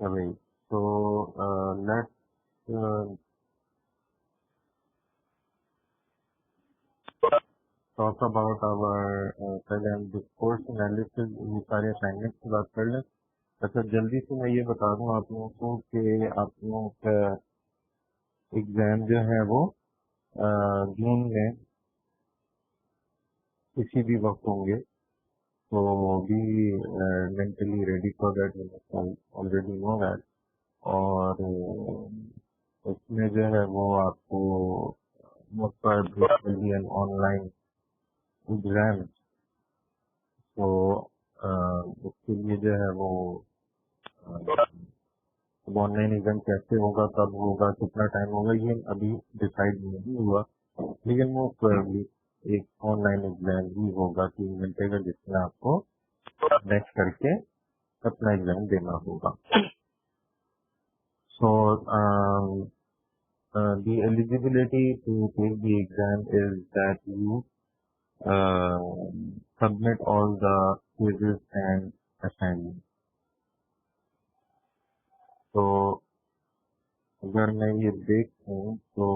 away. So let's talk about our पहले हम discourse analysis ये सारे असाइनमेंट की बात कर लें। अच्छा, जल्दी से मैं ये बता दूं आप लोगों को कि आप लोगों का एग्जाम जो है वो जून में किसी भी वक्त होंगे, तो be mentally ready for that, already know that. और उसमें जो है वो आपको most probably an online exam, तो उसके लिए जो है वो ऑनलाइन एग्जाम कैसे होगा, कब होगा, कितना टाइम होगा, ये अभी डिसाइड नहीं हुआ, लेकिन मोस्ट प्रोबेबली एक ऑनलाइन एग्जाम ही होगा 3 घंटे का, जिसमें आपको नेक्स्ट करके अपना एग्जाम देना होगा। सो the eligibility to take the exam is that you submit all the quizzes and assignments. तो अगर मैं ये देखूं तो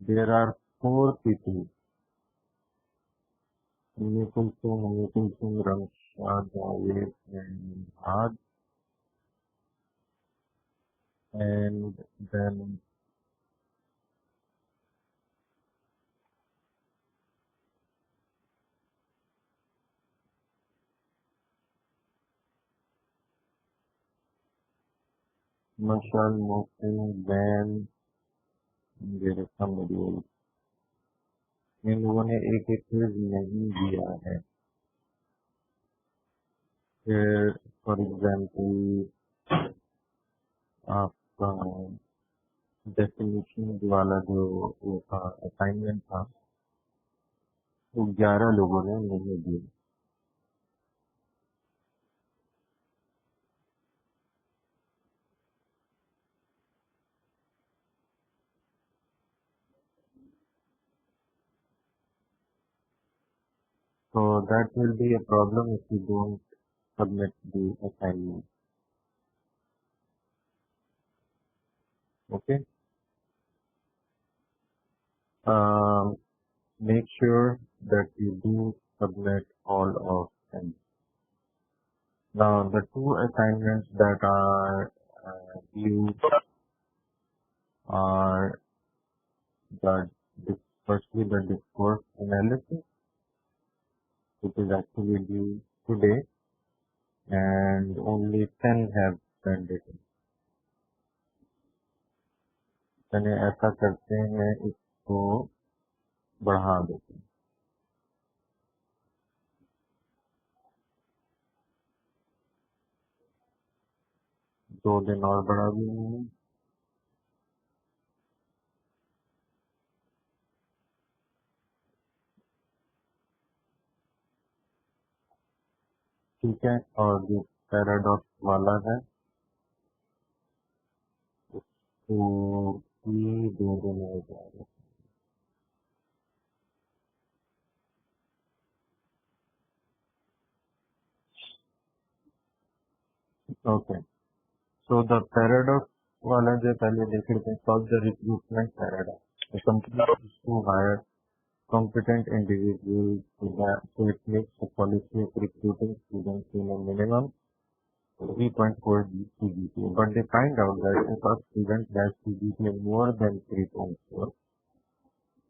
there are 4 people, Kulsum, Ramshad, Javed, and Had, and then Mashal, Mohsin, Van, there is somebody else. इन लोगों ने एक quiz नहीं दिया है। फिर फॉर एग्जाम्पल आपका डेफिनेशन वाला जो वो था असाइनमेंट था, वो 11 लोगों ने नहीं दिया। So that will be a problem if you don't submit the assignment. Okay. Make sure that you do submit all of them. Now, the 2 assignments that are due are firstly the discourse analysis, which is actually due today, and only 10 have sent it. मैंने ऐसा करते हैं, इसको बढ़ा देते हैं। दो दिन और बढ़ा देंगे। ठीक है, और जो पैराडॉक्स वाला है उसको भी 2 दिन हो जाएगा। ओके, सो द पैराडॉक्स वाला जो पहले देख लेते हैं, solve the recruitment paradox. The company is to hire competent individuals, so it makes a policy of recruiting students in a minimum 3.4 CGPA. But they find out that if a student has CGPA more than 3.4,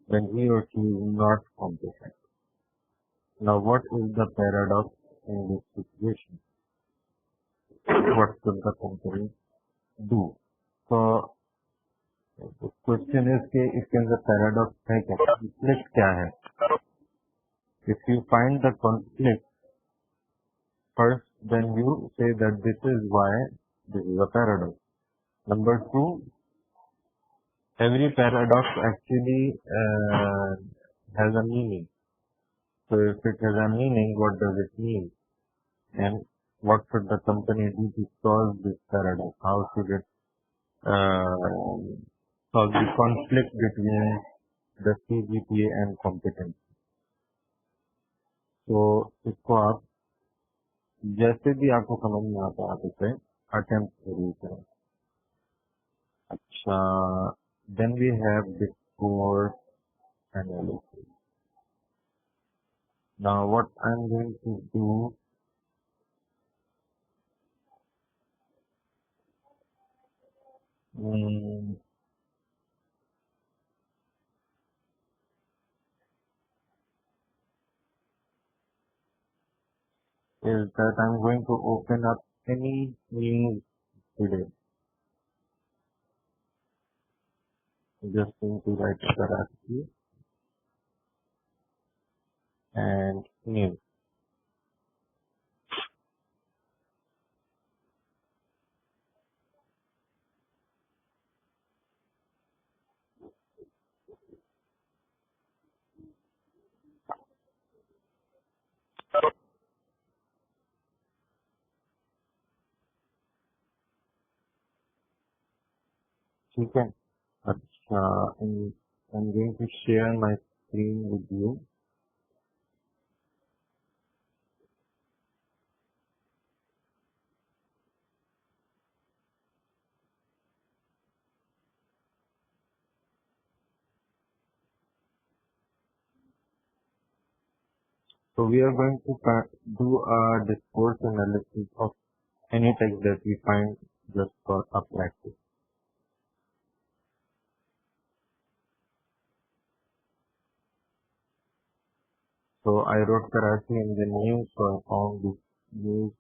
then he or she is not competent. Now, what is the paradox in this situation? What should the company do? So, the question is कि इसके अंदर paradox है क्या, conflict क्या है? If you find the conflict first, then you say that this is why this is a paradox. Number 2, every paradox actually has a meaning. So if it has a meaning, what does it mean? And what should the company do to solve this paradox? How should it solve the conflict between the CGPA and competence. तो इसको आप जैसे भी आपको समझ में आता है आप इसे अटेम्प्ट जरूर करें. अच्छा, then we have discourse analysis. Now what I'm going to do is that I'm going to open up any news today. Just going to write Karachi and news. ठीक है. अच्छा, I'm going to share my screen with you. So we are going to do a discourse analysis of any text that we find just for a practice. So I wrote Karachi in the news, so I found this news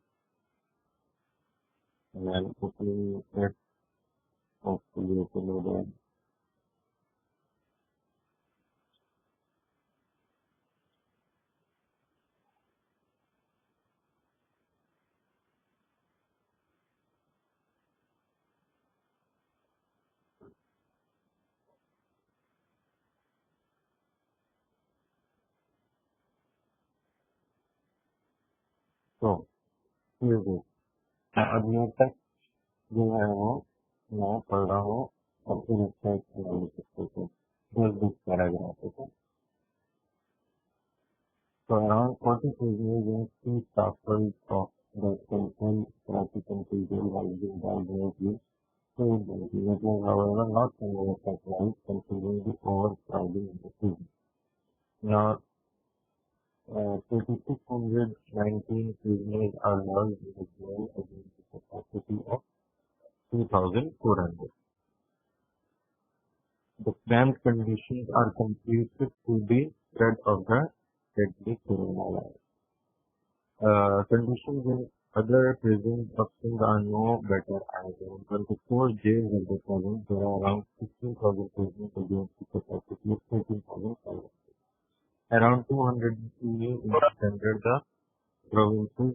and then opening it. Hopefully open it. So here it is. अब ये तक जो है वो मैं पढ़ रहा हूँ और फिर इसका एनालिसिस करते हैं. Just this paragraph. Okay. So around 40 pages in two chapters of the content practical material has been divergently it was however not conveyed at right considering the overcrowding in the field. Now, 2619 prisoners are lodged in the jail against the capacity of 2,400. The cramped conditions are conducive to the spread of the deadly coronavirus. Conditions in other prisons options are no better either. In 24 jails at the present, there are around 16,000 prisoners against the capacity of 13,500. Around 200 prisoners in standard the provinces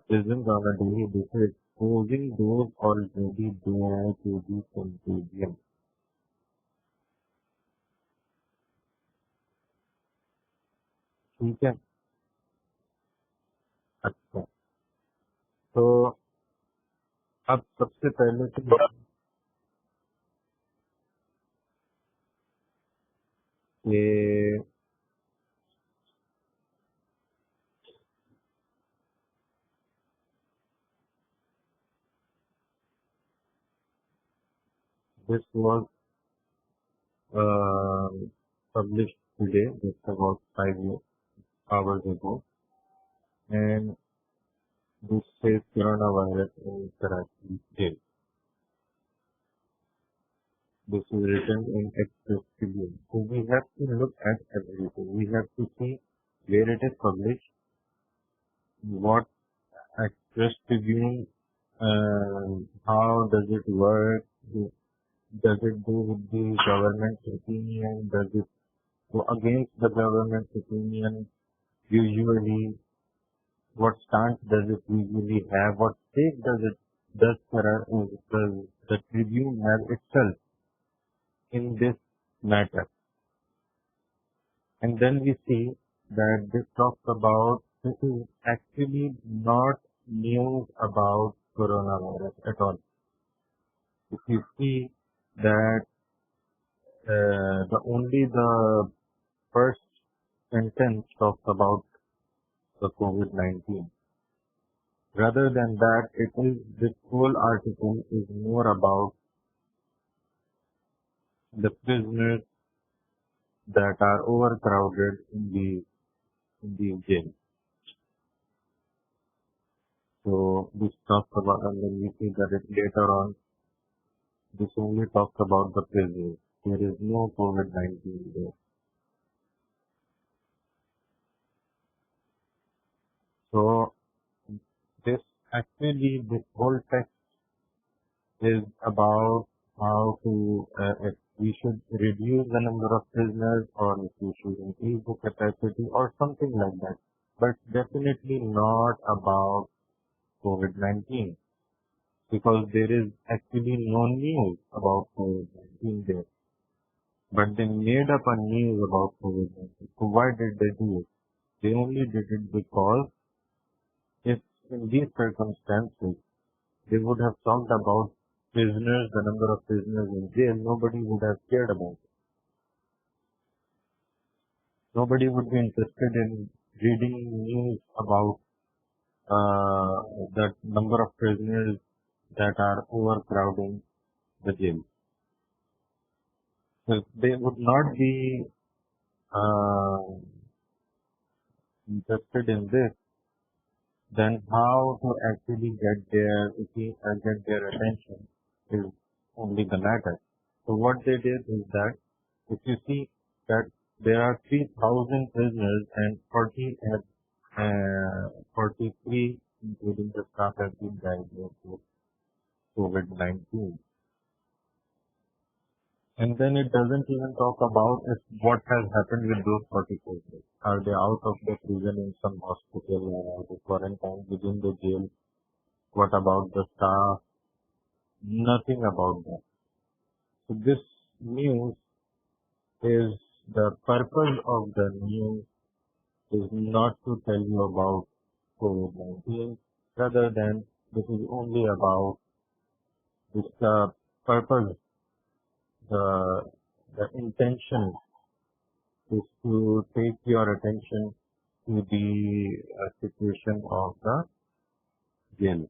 prisons on a daily basis, exposing those already there to the contagion. ठीक है. अच्छा, तो अब सबसे पहले तो ये this was published today, just about 5 hours ago, and this says coronavirus in Karachi jail. This is written in Express Tribune. So we have to look at everything. We have to see where it is published, what Express Tribune, how does it work, does it do with the government's opinion, does it go against the government's opinion, usually what stance does it usually have, what stake does the Tribune have itself in this matter. And then we see that this talks about, this is actually not news about coronavirus at all. If you see that the first sentence talks about the COVID-19. Rather than that, this whole article is more about the prisoners that are overcrowded in the jail. So this talks about, and then we see that later on, this only talks about the prisoners. There is no COVID-19 there. So this whole text is about how to, if we should reduce the number of prisoners or if we should increase the capacity or something like that. But definitely not about COVID-19 because there is actually no news about COVID-19 there. But they made up a news about COVID-19. So why did they do it? They only did it because if in these circumstances they would have talked about prisoners, the number of prisoners in jail, nobody would have cared about it. Nobody would be interested in reading news about the number of prisoners that are overcrowding the jail. So they would not be interested in this, then how to actually get their attention is only the matter. So what they did is that if you see that there are 3,000 prisoners and 43, including the staff, have been diagnosed with COVID-19. And then it doesn't even talk about what has happened with those 44 prisoners. Are they out of the prison in some hospital or are they quarantined within the jail? What about the staff? Nothing about that. So this news is, the purpose of the news is not to tell you about COVID-19, rather than this is only about this purpose, the intention is to take your attention to the situation of the jail.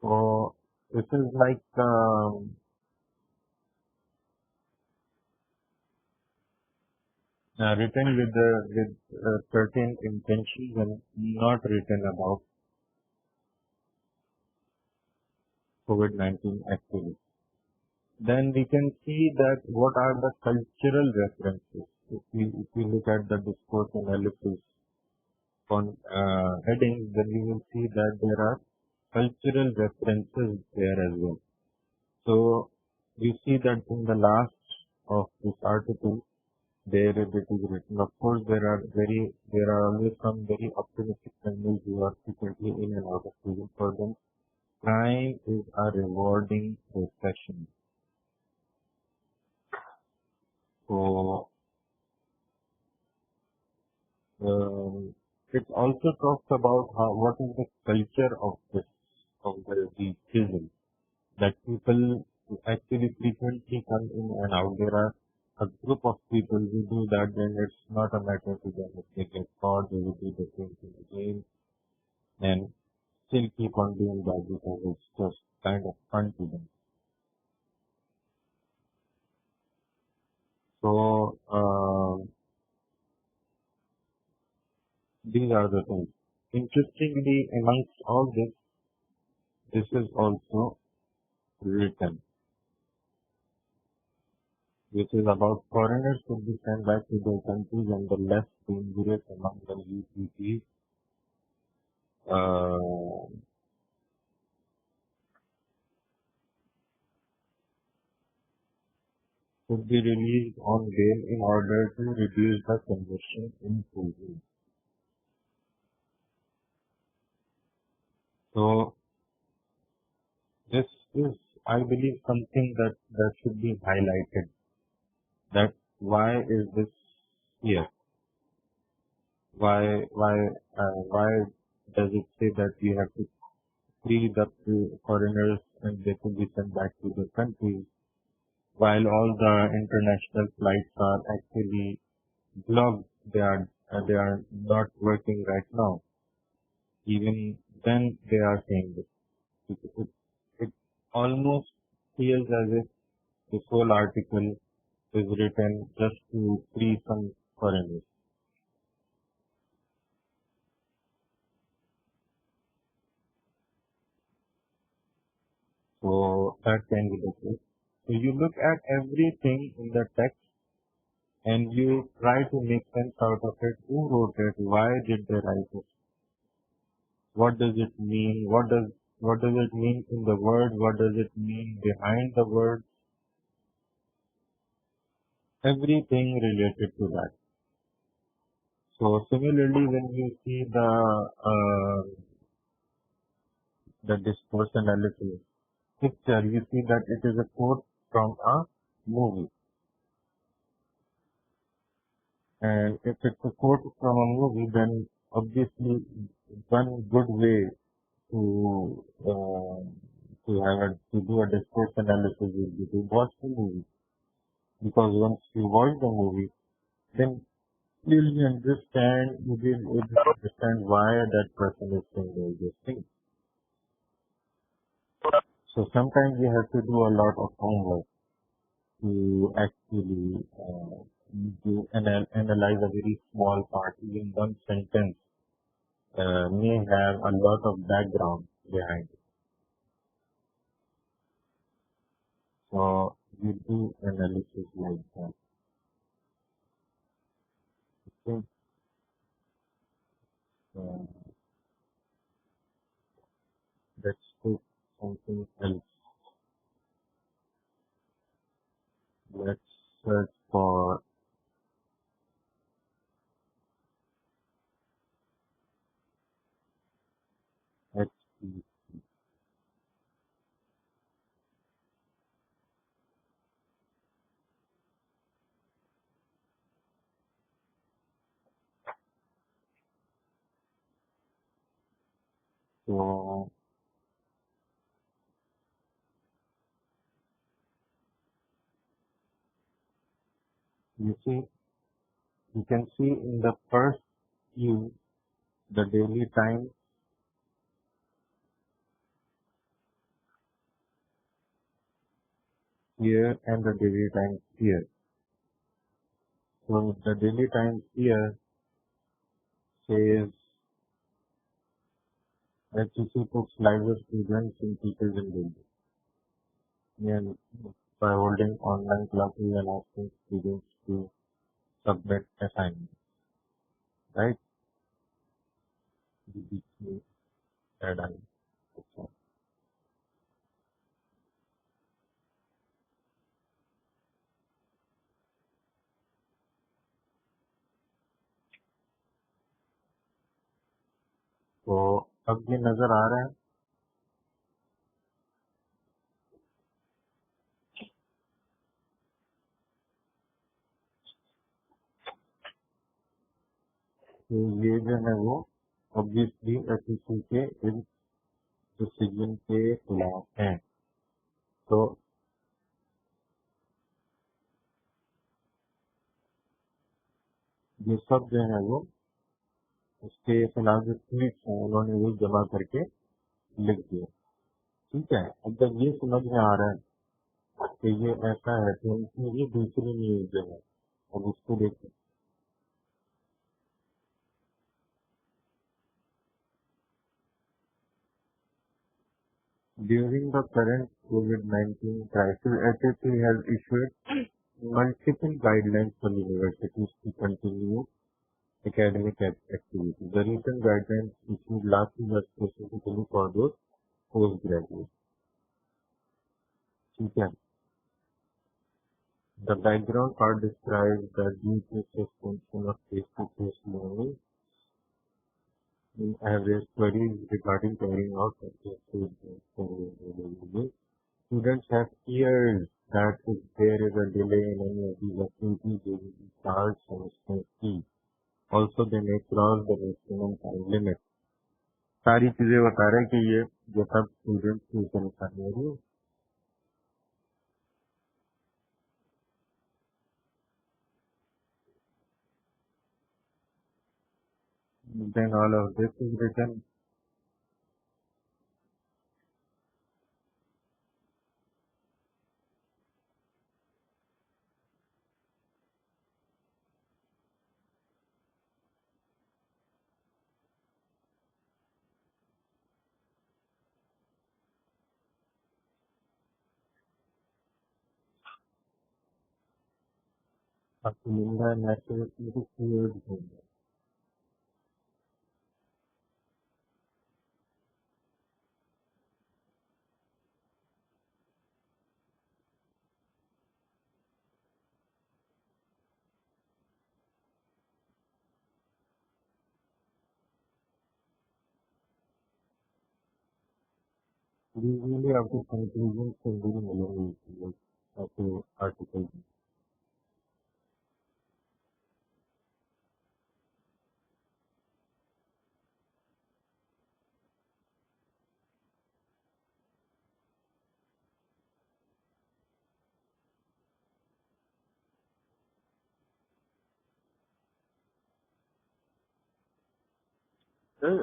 So this is like written with certain intentions and not written about COVID-19 actually. Then we can see that what are the cultural references. If we look at the discourse analysis on headings, then we will see that there are cultural references there as well. So we see that in the last of this article, there it is written. Of course, there are always some very optimistic families who are secretly in and out of prison. For them, crime is a rewarding profession. So it also talks about what is the culture of the prison, that people actually frequently come in and out. There are a group of people who do that, then it's not a matter to them. If they get caught, they will do the same thing again and still keep on doing that because it's just kind of fun to them. So these are the things. Interestingly, amongst all this is also written, which is about foreigners should be sent back to their countries and the less dangerous among the UPPs should be released on bail in order to reduce the congestion in prison. So this is, I believe, something that should be highlighted. That why is this here? Why does it say that we have to free the foreigners and they could be sent back to the country, while all the international flights are actually blocked? They are not working right now. Even then, they are saying this. It almost feels as if this whole article is written just to free some foreigners. So that can be the case. So you look at everything in the text and you try to make sense out of it. Who wrote it? Why did they write it? What does it mean? What does it mean in the word? What does it mean behind the word? Everything related to that. So similarly, when you see the discourse analysis picture, you see that it is a quote from a movie. And if it's a quote from a movie, then obviously one good way to to do a discourse analysis would be to watch the movie. Because once you watch the movie, then you'll be able to understand why that person is saying all these things. So sometimes you have to do a lot of homework to actually analyze a very small part. Even one sentence may have a lot of background behind it. So you do analysis like that. Okay. Uh, let's take something else. Let's search for HP. So you see, you can see in the first view the daily time here and the daily time here. So the daily time here says HEC puts live students in teachers in building. And by holding online classes and asking students to submit assignments, right? DBQ paradigm. तो अब ये नजर आ रहा है कि ये जो है वो ऑब्वियसली एसईसी के इन डिसीजन के खिलाफ है. तो ये सब जो है वो उसके खिलाफ जो ट्वीट है उन्होंने वो जमा करके लिख दिया. ठीक है, अब जब ये समझ में आ रहा है कि ये ऐसा है तो इसमें ये दूसरी न्यूज जो है अब उसको देखते. During the current COVID-19 crisis, HSC has issued multiple guidelines for universities to continue academic activities. The recent guidelines issued last year were specifically for those postgraduates. Okay. The background part describes the due to suspension of face-to-face learning in average queries regarding carrying out students have fears that if there is a delay in any of these activities, they will be charged semester fee also they may cross the maximum time limit. सारी चीजें बता रहे हैं कि ये सब students tuition करने हैं। Then all of this is written. Linda naturally created him. Usually after conclusion can be made after article. Sir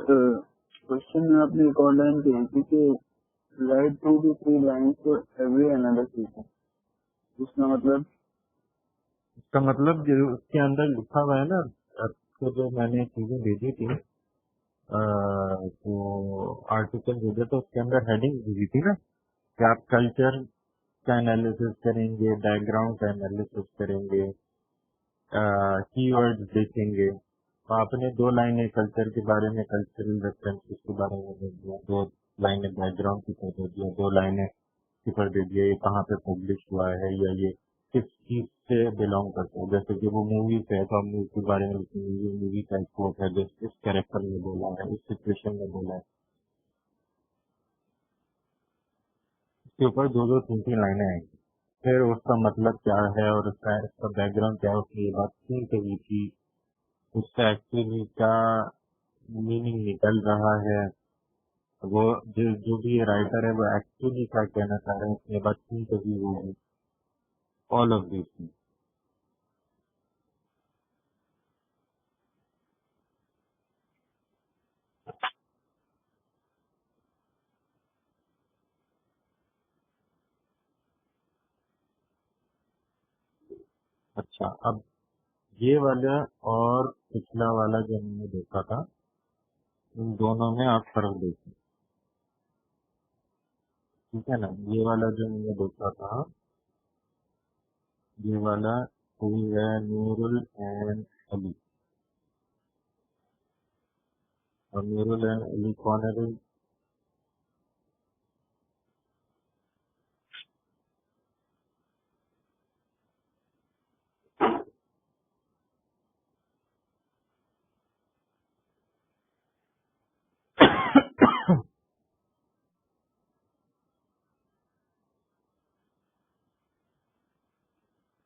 question में आपने एक और लाइन कही थी कि right 2 to 3 lines for every another sequence. उसका मतलब इसका मतलब जो उसके अंदर लिखा हुआ है ना, आपको जो मैंने चीजें भेजी थी, तो आर्टिकल भेजा तो उसके अंदर हेडिंग भेजी थी ना कि आप कल्चर का एनालिसिस करेंगे, बैकग्राउंड का एनालिसिस करेंगे, कीवर्ड्स देखेंगे। तो आपने 2 लाइनें कल्चर के बारे में, कल्चरल रेफरेंसेस के बारे में दे दिया, 2 लाइनें बैकग्राउंड की तरह दे दिया, 2 लाइनें पर दे दिया ये कहाँ पे पब्लिश हुआ है या ये किस चीज से बिलोंग करता है। जैसे कि वो मूवीज है तो आप मूवी के बारे में लिखेंगे, ये मूवी का कोट है, जो इस कैरेक्टर में बोला है, इस सिचुएशन में बोला है। इसके ऊपर 2-2, 3-3 लाइनें आएंगी। फिर उसका मतलब क्या है और इसका बैकग्राउंड क्या है, उसकी ये बात क्यों कही थी, उसका एक्चुअली क्या मीनिंग निकल रहा है, वो जो भी ये राइटर है वो एक्चुअली क्या कहना चाह रहे हैं, उसने बात क्यों कही होगी, ऑल ऑफ दिस। अच्छा, अब ये वाला और पिछला वाला जो हमने देखा था, इन दोनों में आप फर्क देखिए, ठीक है ना। ये वाला जो हमने देखा था, ये वाला कोई है नूरुल एंड अली, और नूरुल एंड अली कौन है भाई?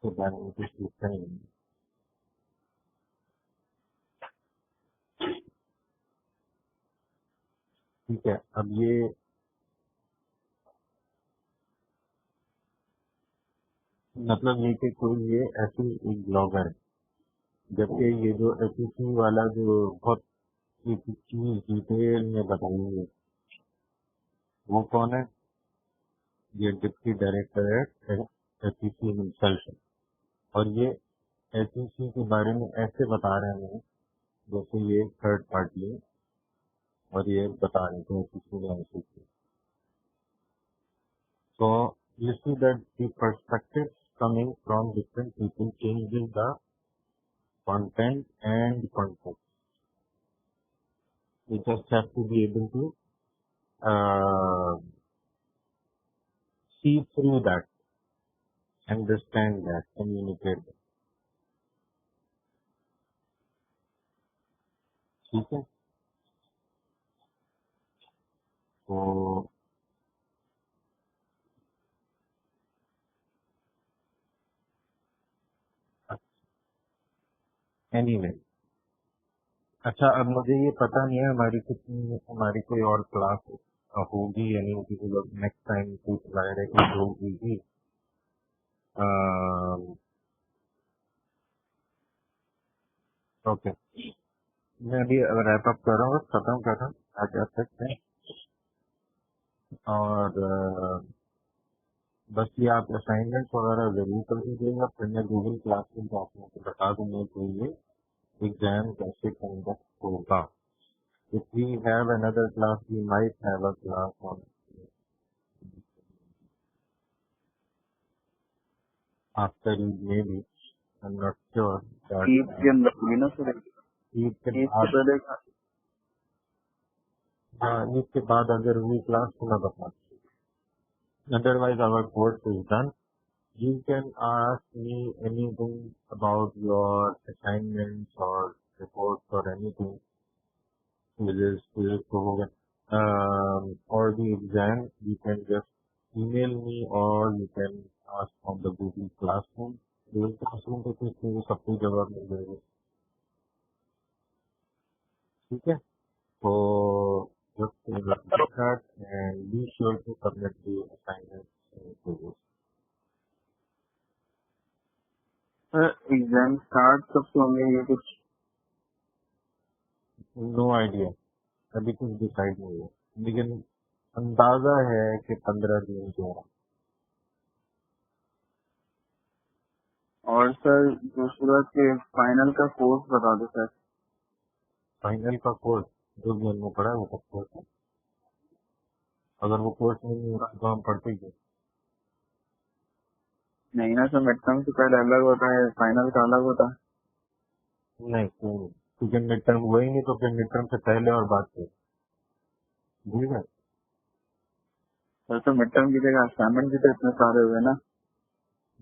तो बारे में कुछ लिखा ही नहीं, ठीक है। अब ये मतलब ये कि कोई ये ऐसी एक ब्लॉगर है, जबकि ये जो एसईसी वाला जो बहुत एक चीज डिटेल में बताएंगे, वो कौन है? ये डिप्टी डायरेक्टर है एसईसी हिमसेल्फ, और ये एसईसी के बारे में ऐसे बता रहे हैं जैसे ये थर्ड पार्टी है, और ये बता रहे थे एसईसी ने ऐसे किया। So you see that the perspectives coming from different people changes the content and context. You just have to be able to see through that, understand that, communicate that. ठीक है, तो anyway, अच्छा, अब मुझे ये पता नहीं है हमारी कोई और क्लास होगी या नहीं, किसी लोग नेक्स्ट टाइम पूछ रहा है कि होगी भी। ओके, मैं अभी रैप अप कर रहा हूँ, खत्म कर रहा हूँ, आगे आ सकते हैं। और बस ये आप असाइनमेंट वगैरह जरूर कर दीजिएगा, फिर मैं गूगल क्लासरूम को आप लोगों को बता दूंगा कि ये एग्जाम कैसे कंडक्ट होगा। If we have another class, we might have a class on after Eid, maybe. I'm not sure. But Eid के अंदर होगी ना सर? ईद के ईद से बाद, पहले हाँ, ईद के बाद अगर हुई क्लास तो मैं बता दूँ। Otherwise, our course is done. You can ask me anything about your assignments or reports or anything which is proven. Or the exam, you can just email me or you can ask on the Google Classroom. Google Classroom पे कुछ नहीं, सब कुछ जवाब मिल जाएगा। ठीक है, तो just like that and be sure to submit the assignments to this. Sir exam start कब से होंगे ये कुछ? No idea, अभी कुछ डिसाइड नहीं है, लेकिन अंदाजा है कि 15 दिन के हैं। और सर दूसरा के फाइनल का कोर्स बता दो सर। फाइनल का कोर्स जो भी हमने पढ़ा है वो सब कोर्स है। अगर वो कोर्स नहीं होगा तो हम पढ़ते ही हैं। नहीं ना सर, मिड टर्म से पहले अलग होता है, फाइनल का अलग होता है। नहीं, क्योंकि मिड टर्म हुआ ही नहीं तो फिर मिड टर्म से पहले और बाद में भूल गए। सर तो मिड टर्म की जगह असाइनमेंट भी तो इतने सारे हुए ना।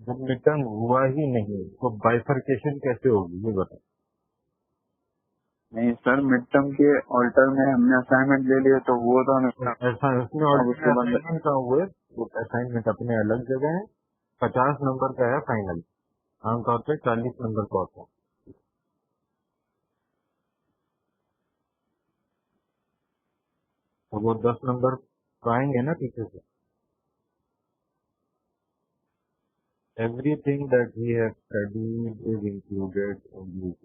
जब मिड टर्म हुआ ही नहीं तो बाइफर्केशन कैसे होगी ये बताओ। नहीं सर, मिड टर्म के ऑल्टर में हमने असाइनमेंट ले लिए तो वो तो हमें ऐसा उसमें और अब उसके बाद असाइनमेंट का हुए, वो असाइनमेंट अपने अलग जगह है। 50 नंबर का है फाइनल, आमतौर पर 40 नंबर का होता है। तो वो 10 नंबर तो आएंगे ना पीछे से। Everything that we have studied is included in this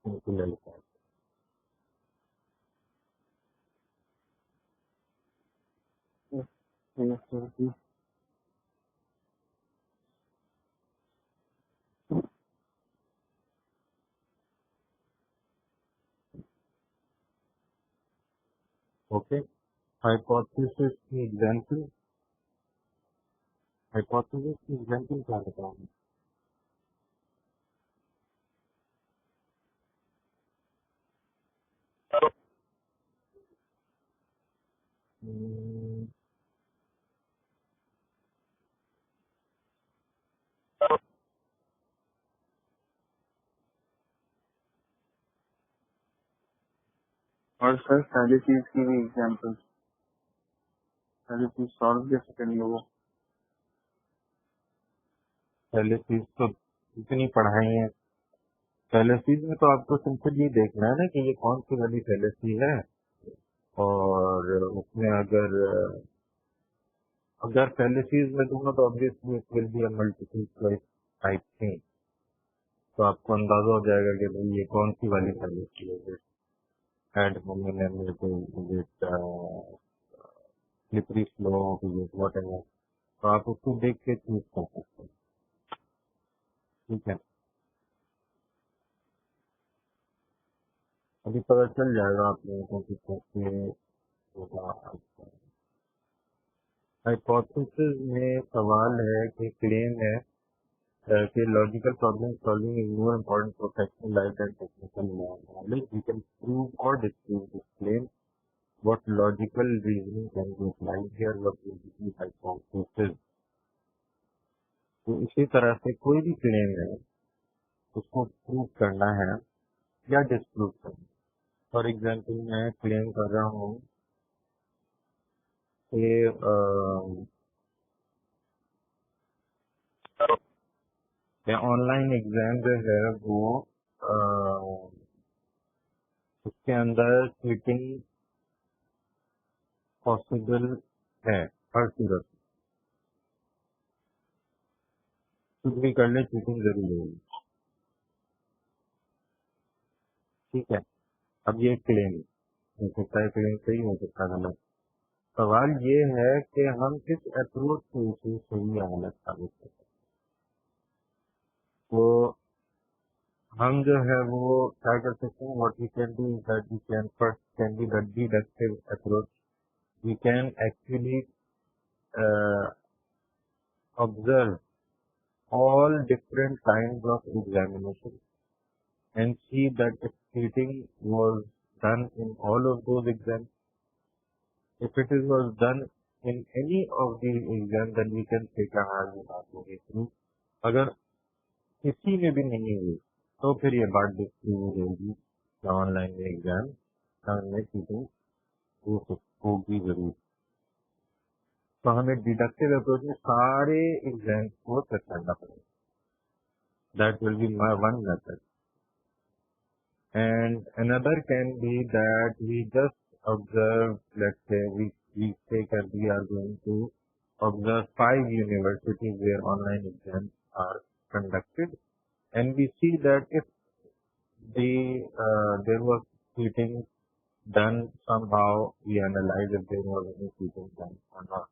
simple age. Okay, hypothesis की एग्जांपल, हाइपोथेसिस की एग्जांपल क्या बताऊंगा। और सर सारी चीज की भी एग्जाम्पल, सारी चीज सॉल्व कैसे करेंगे वो? पहले चीज तो इतनी पढ़ाई है, पहले चीज में तो आपको सिंपल ये देखना है ना कि ये कौन सी वाली फैलेसी है। और उसमें अगर अगर फैलेसीज में दूंगा तो obviously it will be a multiple choice type thing, तो आपको अंदाजा हो जाएगा कि भाई ये कौन सी वाली फैलेसी है। Ad hominem slippery slope whatever, तो आप उसको देख के चूज कर सकते हैं। ठीक है, अभी पता चल जाएगा आप लोगों को कि कैसे होगा। हाइपोथेसिस में सवाल है कि क्लेम है कि logical problem solving is more important professional life and technical knowledge. We can prove or disprove this claim, what logical reasoning can be applied here, what will be the hypothesis. तो इसी तरह से कोई भी claim है उसको prove करना है या डिस्प्रूव करना। फॉर एग्जाम्पल मैं क्लेम कर रहा हूँ कि ऑनलाइन एग्जाम जो है वो इसके अंदर चीटिंग पॉसिबल है हर सूरत में। कुछ भी कर ले चीटिंग जरूर होगी। ठीक है, अब ये क्लेम हो सकता है, क्लेम सही हो सकता है गलत। सवाल ये है कि हम किस अप्रोच से इसे सही या गलत साबित करते हैं। तो हम जो है वो क्या कर सकते हैं, what we can do is that we can first can be the deductive approach. We can actually observe all different kinds of examination and see that if cheating was done in all of those exams. If it was done in any of these exams, then we can take a hard look through. अगर किसी में भी नहीं हुई तो फिर ये बात डिस्प्रूव होगी कि ऑनलाइन में एग्जाम में चीटिंग होगी जरूर। तो हमें डिडक्टिव अप्रोच में सारे एग्जाम्स को चेक करना पड़ेगा। That will be my one method. And another can be that we just observe, let's say we take as we are going to observe 5 universities where online exams are conducted, and we see that if there was cheating done somehow, we analyze if there was any cheating done or not.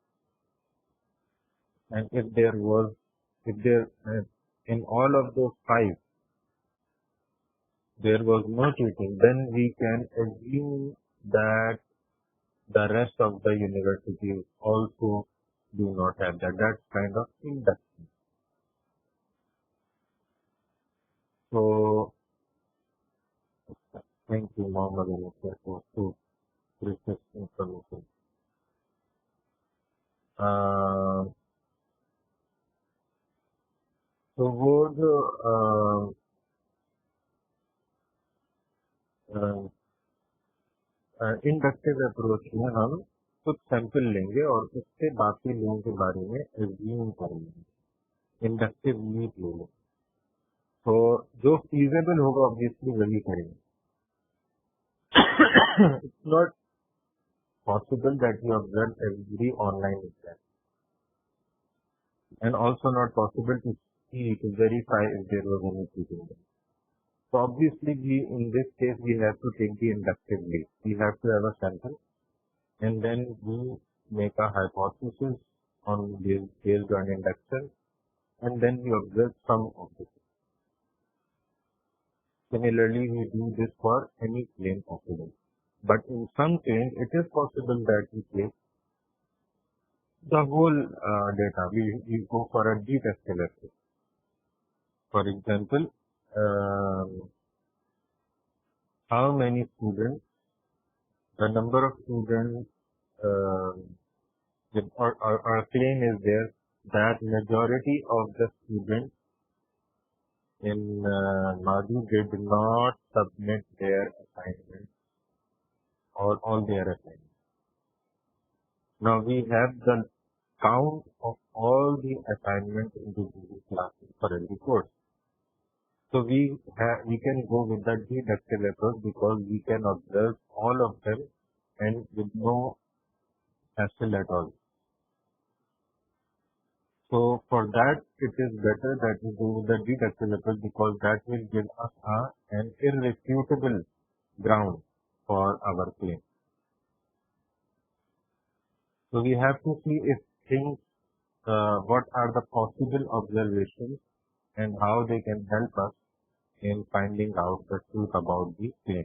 And if in all of those 5 there was no cheating, then we can assume that the rest of the universities also do not have that. That's kind of induction. So, thank you, Mohammed Ali, for so precious information. तो वो जो inductive approach में हम कुछ sample लेंगे और उससे बाकी लोगों के बारे में एज्यूम करेंगे, इंडक्टिव मीट ले लेंगे। तो जो फीजेबल होगा ऑब्वियसली वही करेंगे। It's not possible that you observe every online exam, and also not possible to see to verify if there was any cheating. So obviously, in this case we have to take the inductive lead. We have to have a sample, and then we make a hypothesis on based on induction, and then we observe some of it. Similarly, we do this for any claim possible. But in some claims, it is possible that we take the whole data. We go for a detective approach. For example, how many students, the number of students, our claim is there that majority of the students in Madhu did not submit their assignments or all their assignments. Now we have the count of all the assignments in the classes for every course. So we can go with the deductive approach because we can observe all of them and with no hassle at all. So for that, it is better that we go with the deductive approach because that will give us an irrefutable ground for our claim. So we have to see if things, what are the possible observations and how they can help us in finding out the truth about the claim.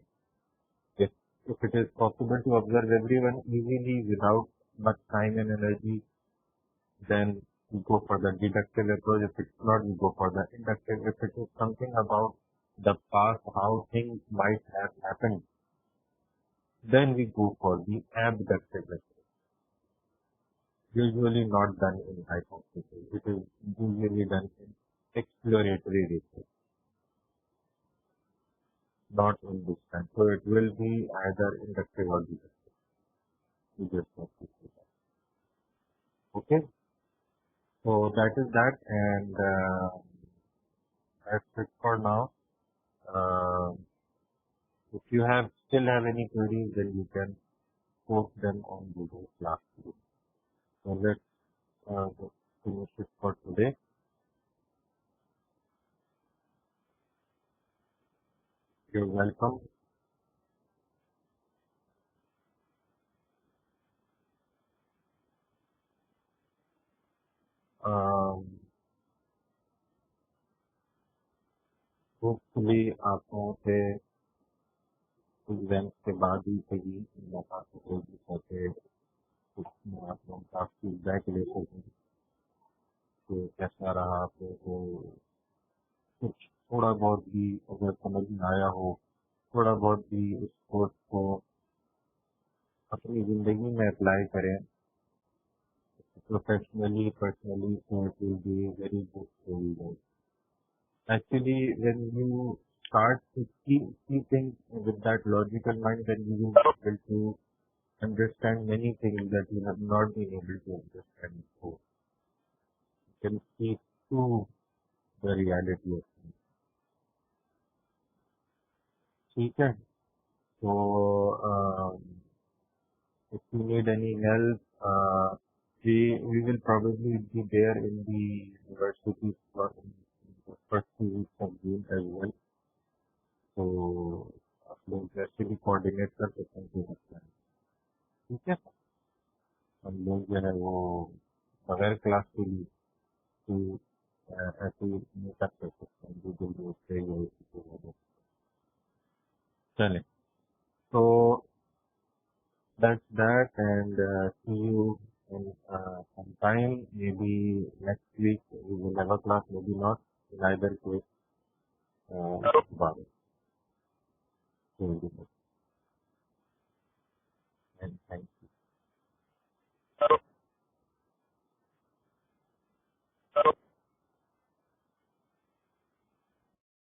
If it is possible to observe everyone easily without much time and energy, then we go for the deductive approach. If it's not, we go for the inductive. If it is something about the past, how things might have happened, then we go for the abductive approach. Usually not done in hypothesis. It is usually done in exploratory research, not in this time. So it will be either inductive or deductive. You just have to see that. Okay. So that is that, and that's it for now. If you have still have any queries, then you can post them on Google Classroom. So let's just finish it for today. You're welcome. Hopefully आपको से exams के बाद ही सही मुलाकात होगी, ताकि उसमें आप लोगों का फीडबैक ले सकें कि कैसा रहा आप लोगों को, कुछ थोड़ा बहुत भी अगर समझ में आया हो, थोड़ा बहुत भी इस कोर्स को अपनी ज़िंदगी में अप्लाई करें professionally, personally, so it will be very good for you guys. Actually, when you start to see things with that logical mind, then you will be able to understand many things that you have not been able to understand before. You can see through the reality of things. ठीक है, so if you need any help, we will probably be there in the university for in the first 2 weeks of June as well. So आप लोग जैसे भी coordinate कर सकते हैं तो सकते हैं, ठीक है। हम लोग जो है वो बगैर क्लास के लिए तो ऐसे ही नहीं कर सकते हैं, गूगल दोस्त से या इसी के वजह से। चले, so that's that, and see you in some time, maybe next week we will have a class, maybe not, in either case. Bye.